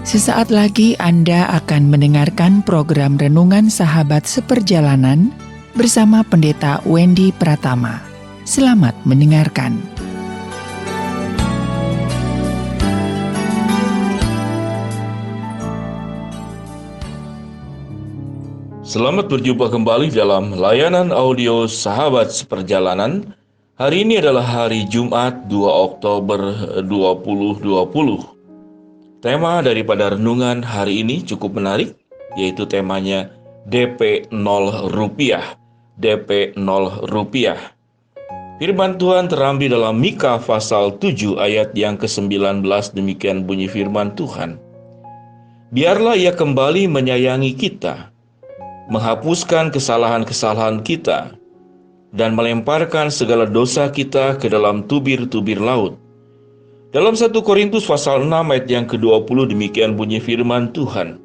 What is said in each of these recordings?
Sesaat lagi Anda akan mendengarkan program Renungan Sahabat Seperjalanan bersama Pendeta Wendy Pratama. Selamat mendengarkan. Selamat berjumpa kembali dalam layanan audio Sahabat Seperjalanan. Hari ini adalah hari Jumat 2 Oktober 2020. Tema daripada renungan hari ini cukup menarik, yaitu temanya DP 0 rupiah. DP 0 rupiah. Firman Tuhan terambil dalam Mika pasal 7 ayat yang ke-19, demikian bunyi firman Tuhan. Biarlah ia kembali menyayangi kita, menghapuskan kesalahan-kesalahan kita, dan melemparkan segala dosa kita ke dalam tubir-tubir laut. Dalam 1 Korintus pasal 6 ayat yang ke-20 demikian bunyi firman Tuhan.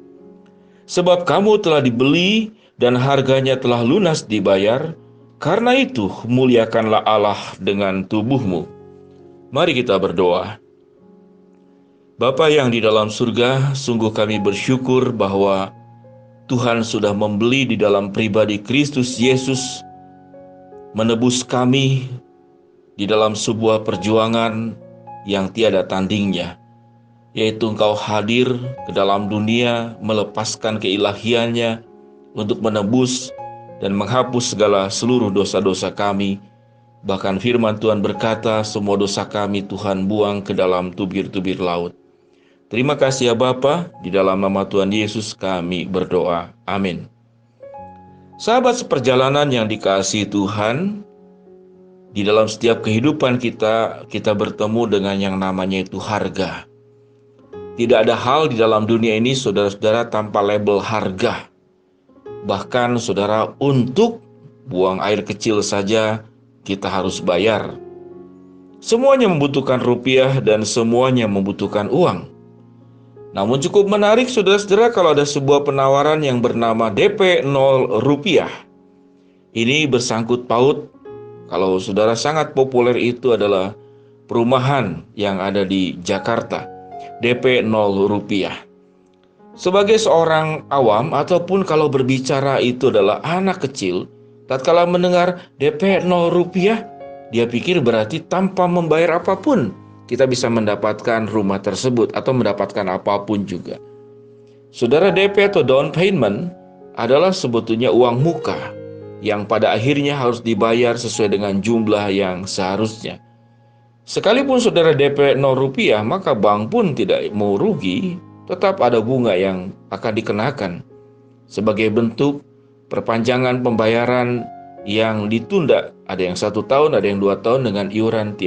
Sebab kamu telah dibeli dan harganya telah lunas dibayar, karena itu muliakanlah Allah dengan tubuhmu. Mari kita berdoa. Bapa yang di dalam surga, sungguh kami bersyukur bahwa Tuhan sudah membeli di dalam pribadi Kristus Yesus, menebus kami di dalam sebuah perjuangan yang tiada tandingnya, yaitu Engkau hadir ke dalam dunia, melepaskan keilahiannya untuk menebus dan menghapus segala seluruh dosa-dosa kami. Bahkan firman Tuhan berkata, semua dosa kami Tuhan buang ke dalam tubir-tubir laut. Terima kasih ya Bapa, di dalam nama Tuhan Yesus kami berdoa. Amin. Sahabat seperjalanan yang dikasihi Tuhan, di dalam setiap kehidupan kita bertemu dengan yang namanya itu harga. Tidak ada hal di dalam dunia ini, saudara-saudara, tanpa label harga. Bahkan, saudara, untuk buang air kecil saja kita harus bayar. Semuanya membutuhkan rupiah dan semuanya membutuhkan uang. Namun cukup menarik, saudara-saudara, kalau ada sebuah penawaran yang bernama DP 0 rupiah. Ini bersangkut paut. Kalau saudara, sangat populer itu adalah perumahan yang ada di Jakarta, DP 0 rupiah. Sebagai seorang awam ataupun kalau berbicara itu adalah anak kecil, tatkala mendengar DP 0 rupiah, dia pikir berarti tanpa membayar apapun kita bisa mendapatkan rumah tersebut atau mendapatkan apapun juga. Saudara, DP atau down payment adalah sebetulnya uang muka yang pada akhirnya harus dibayar sesuai dengan jumlah yang seharusnya. Sekalipun saudara DP 0 rupiah, maka bank pun tidak mau rugi, tetap ada bunga yang akan dikenakan sebagai bentuk perpanjangan pembayaran yang ditunda. Ada yang 1 tahun, ada yang 2 tahun dengan iuran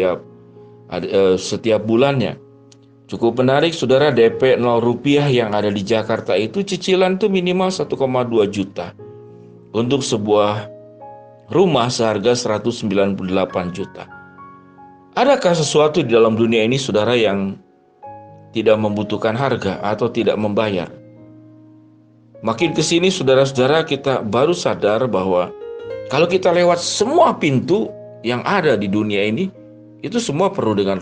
setiap bulannya. Cukup menarik saudara, DP 0 rupiah yang ada di Jakarta itu cicilan itu minimal 1,2 juta. Untuk sebuah rumah seharga 198 juta. Adakah sesuatu di dalam dunia ini, saudara, yang tidak membutuhkan harga atau tidak membayar? Makin ke sini, saudara-saudara, kita baru sadar bahwa kalau kita lewat semua pintu yang ada di dunia ini, itu semua perlu dengan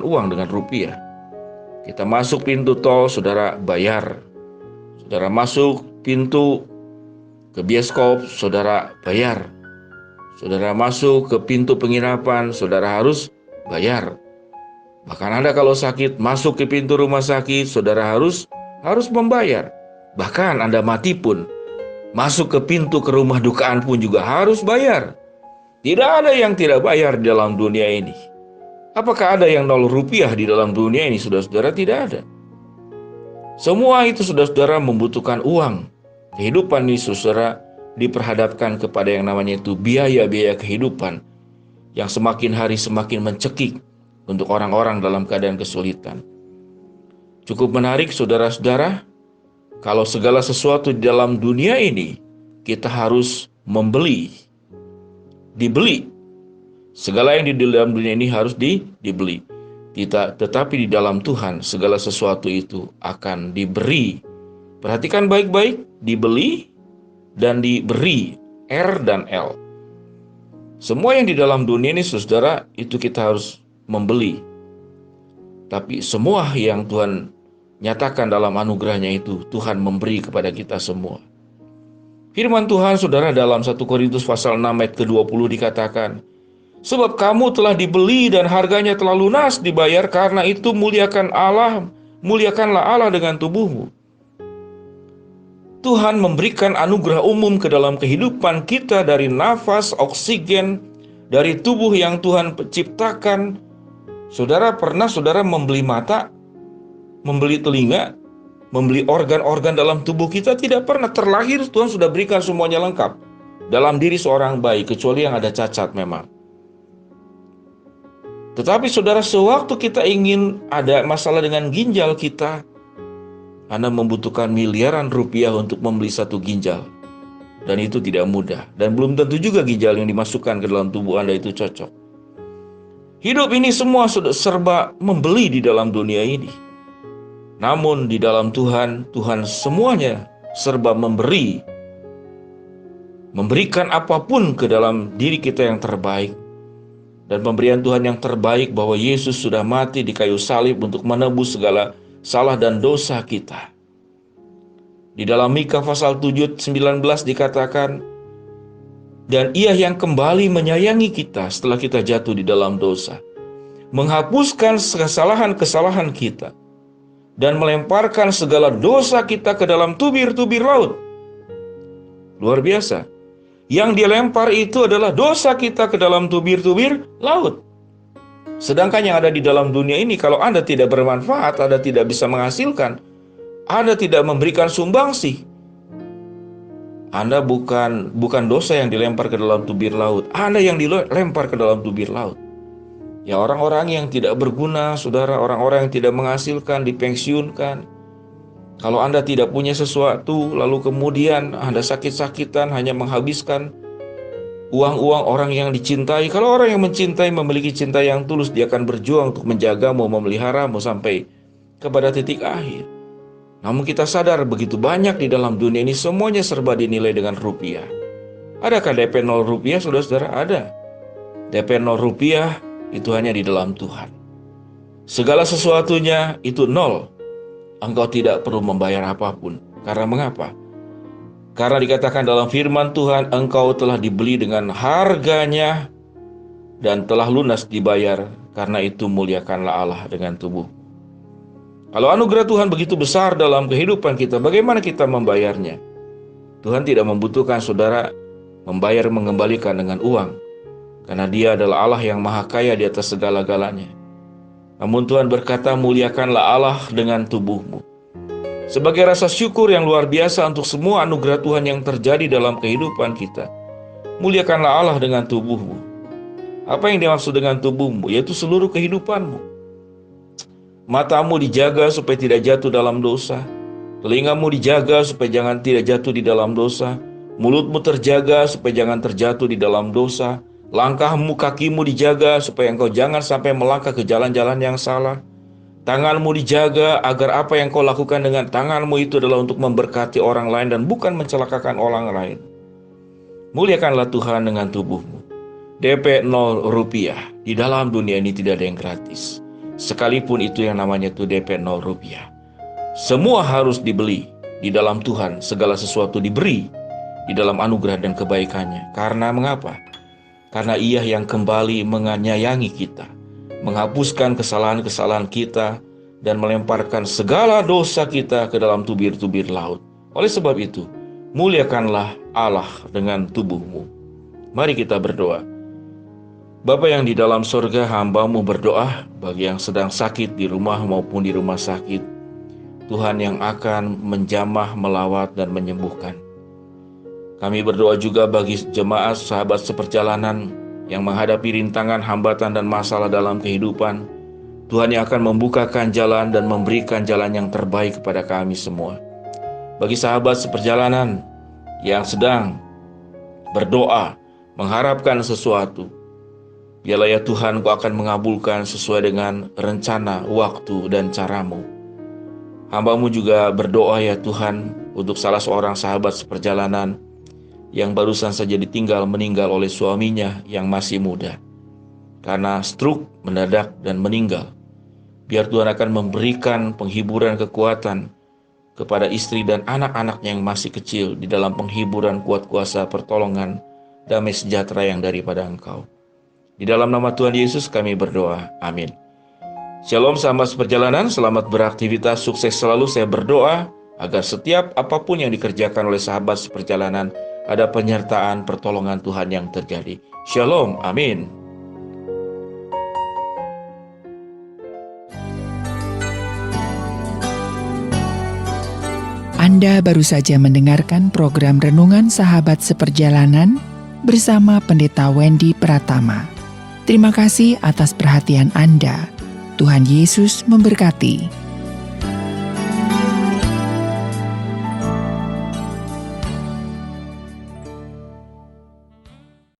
uang, dengan rupiah. Kita masuk pintu tol, saudara, bayar. Saudara masuk pintu ke bioskop, saudara bayar. Saudara masuk ke pintu penginapan, saudara harus bayar. Bahkan Anda kalau sakit, masuk ke pintu rumah sakit, saudara harus membayar. Bahkan Anda mati pun, masuk ke pintu ke rumah dukaan pun juga harus bayar. Tidak ada yang tidak bayar di dalam dunia ini. Apakah ada yang 0 rupiah di dalam dunia ini, saudara-saudara? Tidak ada. Semua itu, saudara-saudara, membutuhkan uang. Kehidupan ini, saudara, diperhadapkan kepada yang namanya itu biaya-biaya kehidupan yang semakin hari semakin mencekik untuk orang-orang dalam keadaan kesulitan. Cukup menarik, saudara-saudara, kalau segala sesuatu di dalam dunia ini kita harus dibeli. Segala yang di dalam dunia ini harus dibeli. Tetapi di dalam Tuhan segala sesuatu itu akan diberi. Perhatikan baik-baik, dibeli dan diberi, R dan L. Semua yang di dalam dunia ini, saudara, itu kita harus membeli. Tapi semua yang Tuhan nyatakan dalam anugerahnya itu Tuhan memberi kepada kita semua. Firman Tuhan, saudara, dalam 1 Korintus pasal 6 ayat ke-20 dikatakan, sebab kamu telah dibeli dan harganya telah lunas dibayar, karena itu muliakanlah Allah dengan tubuhmu. Tuhan memberikan anugerah umum ke dalam kehidupan kita dari nafas, oksigen, dari tubuh yang Tuhan ciptakan. Saudara, pernah saudara membeli mata, membeli telinga, membeli organ-organ dalam tubuh kita? Tidak pernah. Terlahir Tuhan sudah berikan semuanya lengkap dalam diri seorang bayi, kecuali yang ada cacat memang. Tetapi saudara, sewaktu kita ingin ada masalah dengan ginjal kita, Anda membutuhkan miliaran rupiah untuk membeli satu ginjal. Dan itu tidak mudah. Dan belum tentu juga ginjal yang dimasukkan ke dalam tubuh Anda itu cocok. Hidup ini semua sudah serba membeli di dalam dunia ini. Namun di dalam Tuhan, Tuhan semuanya serba memberi. Memberikan apapun ke dalam diri kita yang terbaik. Dan pemberian Tuhan yang terbaik bahwa Yesus sudah mati di kayu salib untuk menebus segala salah dan dosa kita. Di dalam Mika pasal 7 19 dikatakan, dan Ia yang kembali menyayangi kita setelah kita jatuh di dalam dosa, menghapuskan kesalahan-kesalahan kita, dan melemparkan segala dosa kita ke dalam tubir-tubir laut. Luar biasa. Yang dilempar itu adalah dosa kita ke dalam tubir-tubir laut. Sedangkan yang ada di dalam dunia ini, kalau Anda tidak bermanfaat, Anda tidak bisa menghasilkan, Anda tidak memberikan sumbangsih, Anda bukan dosa yang dilempar ke dalam tubir laut, Anda yang dilempar ke dalam tubir laut. Ya, orang-orang yang tidak berguna, saudara, orang-orang yang tidak menghasilkan, dipensiunkan. Kalau Anda tidak punya sesuatu, lalu kemudian Anda sakit-sakitan, hanya menghabiskan uang-uang orang yang dicintai. Kalau orang yang mencintai memiliki cinta yang tulus, dia akan berjuang untuk menjagamu, memeliharamu sampai kepada titik akhir. Namun kita sadar begitu banyak di dalam dunia ini, semuanya serba dinilai dengan rupiah. Adakah DP 0 rupiah, saudara-saudara? Ada. DP 0 rupiah itu hanya di dalam Tuhan. Segala sesuatunya itu nol. Engkau tidak perlu membayar apapun. Karena mengapa? Karena dikatakan dalam firman Tuhan, engkau telah dibeli dengan harganya dan telah lunas dibayar. Karena itu muliakanlah Allah dengan tubuh. Kalau anugerah Tuhan begitu besar dalam kehidupan kita, bagaimana kita membayarnya? Tuhan tidak membutuhkan saudara mengembalikan dengan uang. Karena Dia adalah Allah yang maha kaya di atas segala-galanya. Namun Tuhan berkata, muliakanlah Allah dengan tubuhmu. Sebagai rasa syukur yang luar biasa untuk semua anugerah Tuhan yang terjadi dalam kehidupan kita, muliakanlah Allah dengan tubuhmu. Apa yang dimaksud dengan tubuhmu? Yaitu seluruh kehidupanmu. Matamu dijaga supaya tidak jatuh dalam dosa. Telingamu dijaga supaya tidak jatuh di dalam dosa. Mulutmu terjaga supaya jangan terjatuh di dalam dosa. Langkahmu, kakimu dijaga supaya engkau jangan sampai melangkah ke jalan-jalan yang salah. Tanganmu dijaga agar apa yang kau lakukan dengan tanganmu itu adalah untuk memberkati orang lain dan bukan mencelakakan orang lain. Muliakanlah Tuhan dengan tubuhmu. DP 0 rupiah. Di dalam dunia ini tidak ada yang gratis. Sekalipun itu yang namanya itu DP 0 rupiah. Semua harus dibeli. Di dalam Tuhan segala sesuatu diberi di dalam anugerah dan kebaikannya. Karena mengapa? Karena Ia yang kembali menyayangi kita, menghapuskan kesalahan-kesalahan kita, dan melemparkan segala dosa kita ke dalam tubir-tubir laut. Oleh sebab itu, muliakanlah Allah dengan tubuhmu. Mari kita berdoa. Bapa yang di dalam surga, hamba-Mu berdoa bagi yang sedang sakit di rumah maupun di rumah sakit. Tuhan yang akan menjamah, melawat, dan menyembuhkan. Kami berdoa juga bagi jemaat sahabat seperjalanan yang menghadapi rintangan, hambatan, dan masalah dalam kehidupan. Tuhan yang akan membukakan jalan dan memberikan jalan yang terbaik kepada kami semua. Bagi sahabat seperjalanan yang sedang berdoa, mengharapkan sesuatu, biarlah ya Tuhan, Kau akan mengabulkan sesuai dengan rencana, waktu, dan cara-Mu. Hamba-Mu juga berdoa ya Tuhan untuk salah seorang sahabat seperjalanan yang barusan saja meninggal oleh suaminya yang masih muda karena stroke mendadak dan meninggal. Biar Tuhan akan memberikan penghiburan kekuatan kepada istri dan anak-anaknya yang masih kecil di dalam penghiburan kuat kuasa pertolongan damai sejahtera yang daripada Engkau. Di dalam nama Tuhan Yesus kami berdoa. Amin. Shalom sahabat seperjalanan, selamat beraktivitas, sukses selalu. Saya berdoa agar setiap apapun yang dikerjakan oleh sahabat seperjalanan ada penyertaan pertolongan Tuhan yang terjadi. Shalom, amin. Anda baru saja mendengarkan program Renungan Sahabat Seperjalanan bersama Pendeta Wendy Pratama. Terima kasih atas perhatian Anda. Tuhan Yesus memberkati.